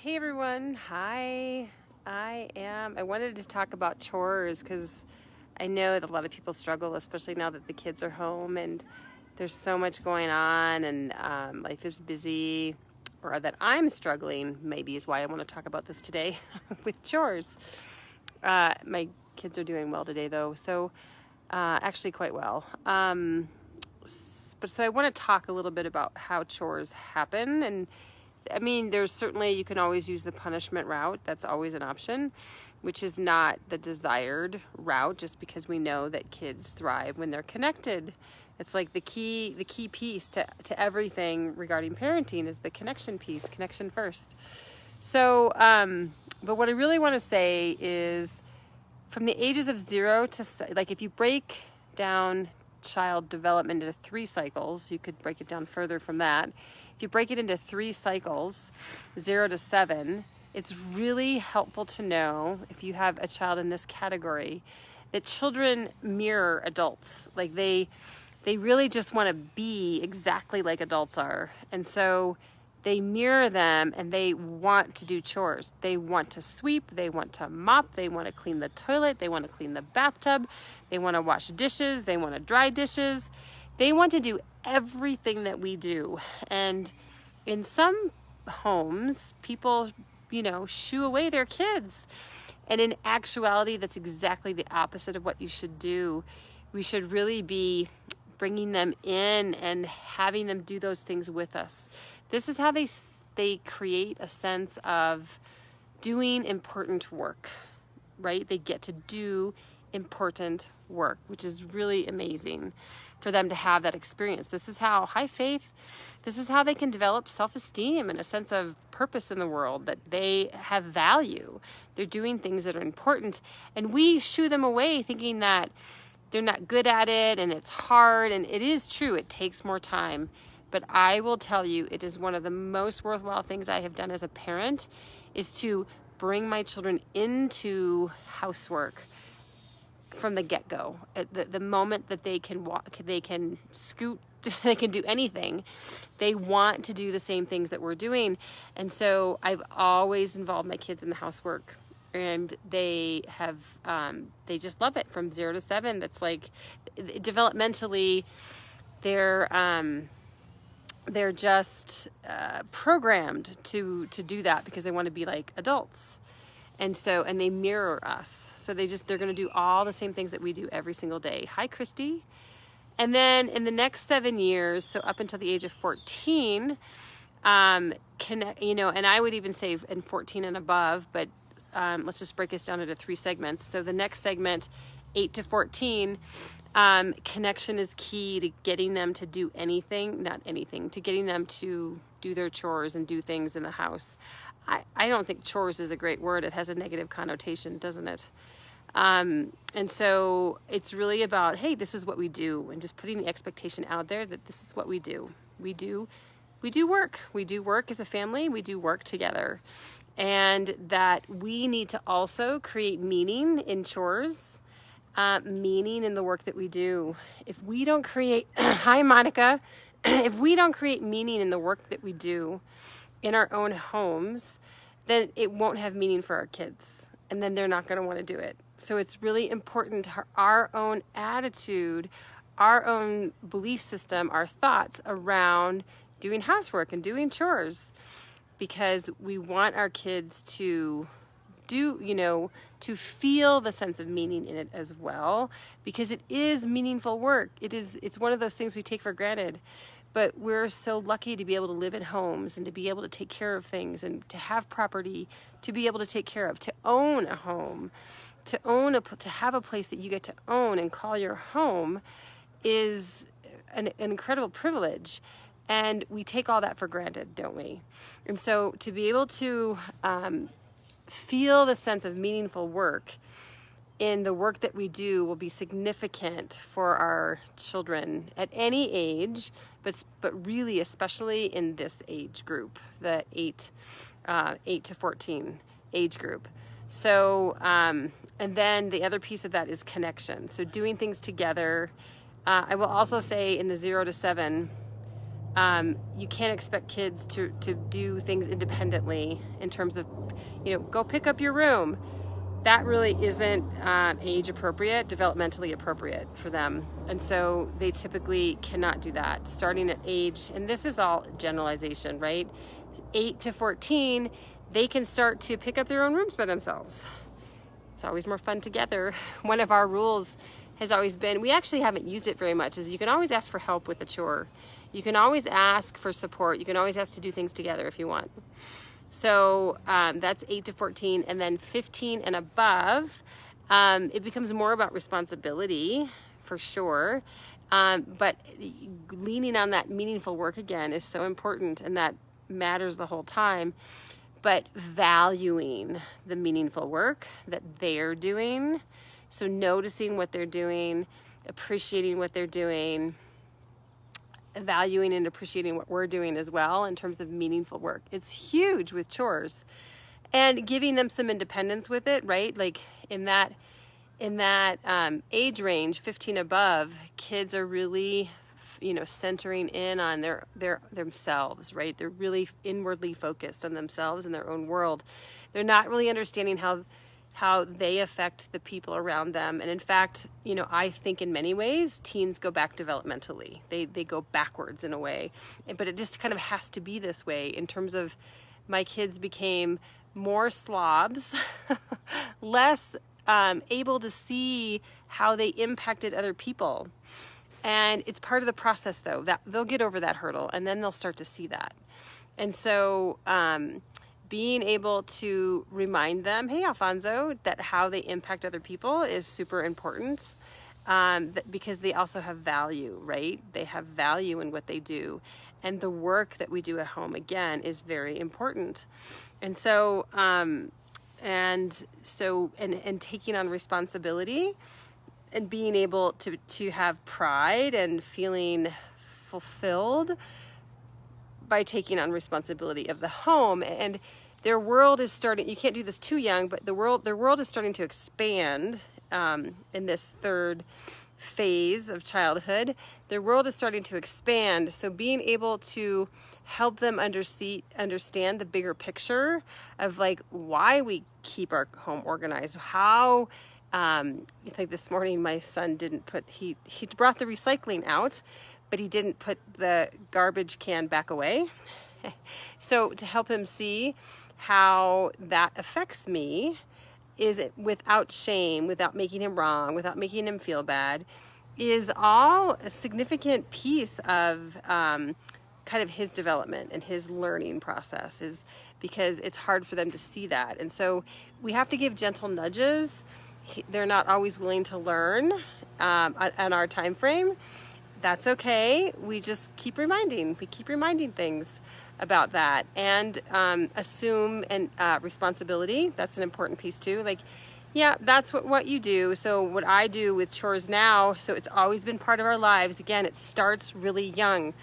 Hey everyone, hi. I wanted to talk about chores because I know that a lot of people struggle, especially now that the kids are home and there's so much going on and life is busy, or that I'm struggling, maybe is why I want to talk about this today with chores. My kids are doing well today though, so actually quite well. So I want to talk a little bit about how chores happen. And I mean, there's certainly, you can always use the punishment route. That's always an option, which is not the desired route, just because we know that kids thrive when they're connected. It's like the key piece to everything regarding parenting is the connection piece, connection first. So, but what I really want to say is from the ages of 0 to, like, if you break down child development into 3 cycles, you could break it down further from that. If you break it into 3 cycles, 0 to 7, it's really helpful to know, if you have a child in this category, that children mirror adults. Like they really just want to be exactly like adults are. And so they mirror them and they want to do chores. They want to sweep, they want to mop, they want to clean the toilet, they want to clean the bathtub, they want to wash dishes, they want to dry dishes. They want to do everything that we do. And in some homes, people, shoo away their kids. And in actuality, that's exactly the opposite of what you should do. We should really be bringing them in and having them do those things with us. This is how they create a sense of doing important work, right? They get to do important work, which is really amazing for them to have that experience. This is how high faith, this is how they can develop self-esteem and a sense of purpose in the world, that they have value. They're doing things that are important, and we shoo them away thinking that they're not good at it and it's hard. And it is true, it takes more time. But I will tell you, it is one of the most worthwhile things I have done as a parent, is to bring my children into housework from the get-go. The moment that they can walk, they can scoot, they can do anything, they want to do the same things that we're doing. And so I've always involved my kids in the housework. And they have, they just love it from 0 to 7. That's like, developmentally, they're just programmed to do that because they want to be like adults. And they mirror us. So they're going to do all the same things that we do every single day. Hi, Christy. And then in the next 7 years, so up until the age of 14, and I would even say in 14 and above, but let's just break this down into 3 segments. So the next segment, 8 to 14, connection is key to getting them to do to getting them to do their chores and do things in the house. I don't think chores is a great word. It has a negative connotation, doesn't it? And so it's really about, hey, this is what we do, and just putting the expectation out there that this is what we do. We do work. We do work as a family. We do work together. And that we need to also create meaning in chores, meaning in the work that we do. If we don't create, hi Monica, if we don't create meaning in the work that we do in our own homes, then it won't have meaning for our kids. And then they're not going to want to do it. So it's really important, our own attitude, our own belief system, our thoughts around doing housework and doing chores, because we want our kids to to feel the sense of meaning in it as well, because it is meaningful work. It's one of those things we take for granted, but we're so lucky to be able to live in homes and to be able to take care of things and to have property to be able to take care of, to own a home, to have a place that you get to own and call your home is an incredible privilege. And we take all that for granted, don't we? And so to be able to feel the sense of meaningful work in the work that we do will be significant for our children at any age, but really especially in this age group, the 8 to 14 age group. So, and then the other piece of that is connection. So doing things together. I will also say in the 0 to 7, You can't expect kids to do things independently in terms of, go pick up your room. That really isn't age appropriate, developmentally appropriate for them. And so they typically cannot do that. Starting at age, and this is all generalization, right? 8 to 14, they can start to pick up their own rooms by themselves. It's always more fun together. One of our rules has always been, we actually haven't used it very much, is you can always ask for help with the chore. You can always ask for support. You can always ask to do things together if you want. So that's 8 to 14, and then 15 and above, it becomes more about responsibility for sure. But leaning on that meaningful work again is so important, and that matters the whole time. But valuing the meaningful work that they're doing, so noticing what they're doing, appreciating what they're doing, valuing and appreciating what we're doing as well in terms of meaningful work. It's huge with chores, and giving them some independence with it, right? Like in that age range, 15 above, kids are really, centering in on their themselves, right? They're really inwardly focused on themselves and their own world. They're not really understanding how they affect the people around them. And in fact, I think in many ways, teens go back developmentally. They go backwards in a way, but it just kind of has to be this way in terms of my kids became more slobs, less able to see how they impacted other people. And it's part of the process though, that they'll get over that hurdle and then they'll start to see that. And so, being able to remind them, hey, Alfonso, that how they impact other people is super important, because they also have value, right? They have value in what they do. And the work that we do at home, again, is very important. And so, and taking on responsibility and being able to have pride and feeling fulfilled by taking on responsibility of the home. And their world is starting, you can't do this too young, but their world is starting to expand in this third phase of childhood. Their world is starting to expand. So being able to help them understand the bigger picture of like why we keep our home organized, how, like this morning, my son he brought the recycling out, but he didn't put the garbage can back away. So to help him see how that affects me is without shame, without making him wrong, without making him feel bad, is all a significant piece of kind of his development and his learning process, is because it's hard for them to see that. And so we have to give gentle nudges. They're not always willing to learn on our time frame. That's okay. We just keep reminding things about that, and assume and responsibility. That's an important piece too. Like, yeah, that's what you do. So what I do with chores now, so it's always been part of our lives. Again, it starts really young.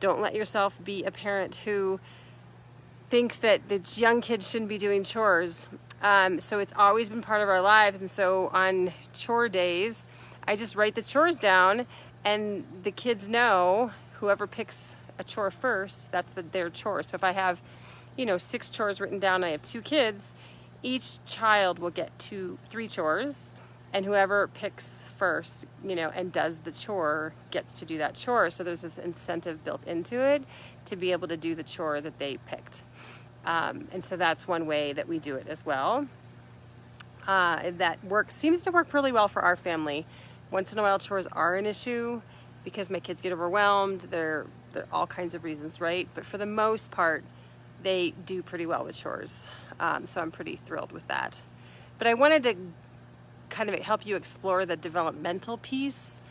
Don't let yourself be a parent who thinks that the young kids shouldn't be doing chores. So it's always been part of our lives. And so on chore days, I just write the chores down, and the kids know whoever picks a chore first, that's their chore. So if I have, 6 chores written down, I have 2 kids, each child will get 3 chores, and whoever picks first, and does the chore gets to do that chore. So there's this incentive built into it to be able to do the chore that they picked. And so that's one way that we do it as well. That seems to work really well for our family. Once in a while, chores are an issue because my kids get overwhelmed. They're all kinds of reasons, right? But for the most part, they do pretty well with chores. So I'm pretty thrilled with that. But I wanted to kind of help you explore the developmental piece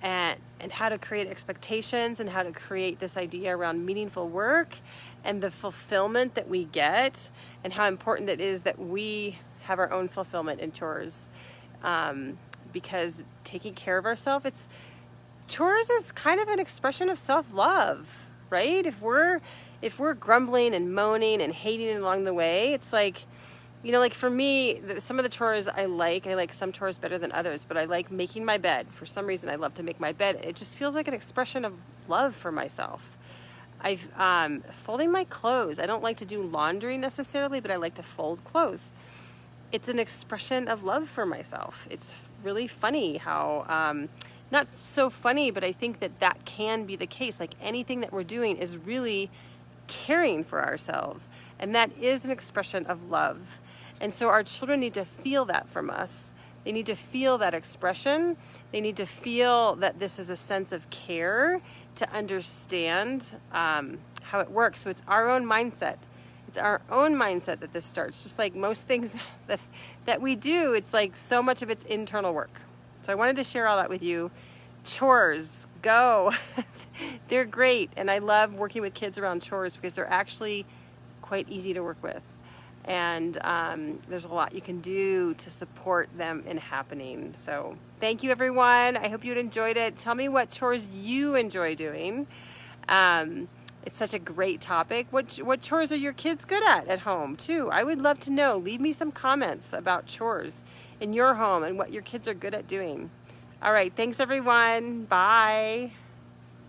and how to create expectations and how to create this idea around meaningful work and the fulfillment that we get, and how important it is that we have our own fulfillment in chores. Because taking care of ourselves, chores is kind of an expression of self-love, right? If we're grumbling and moaning and hating along the way, it's like, like for me, some of the chores I like some chores better than others, but I like making my bed. For some reason, I love to make my bed. It just feels like an expression of love for myself. I've folding my clothes. I don't like to do laundry necessarily, but I like to fold clothes. It's an expression of love for myself. It's really funny how, not so funny, but I think that can be the case. Like anything that we're doing is really caring for ourselves. And that is an expression of love. And so our children need to feel that from us. They need to feel that expression. They need to feel that this is a sense of care, to understand how it works. So it's our own mindset. It's our own mindset that this starts. Just like most things that we do, it's like so much of it's internal work. So I wanted to share all that with you. Chores, go. They're great. And I love working with kids around chores because they're actually quite easy to work with. And there's a lot you can do to support them in happening. So thank you, everyone. I hope you enjoyed it. Tell me what chores you enjoy doing. It's such a great topic. What chores are your kids good at home, too? I would love to know. Leave me some comments about chores in your home and what your kids are good at doing. All right. Thanks, everyone. Bye.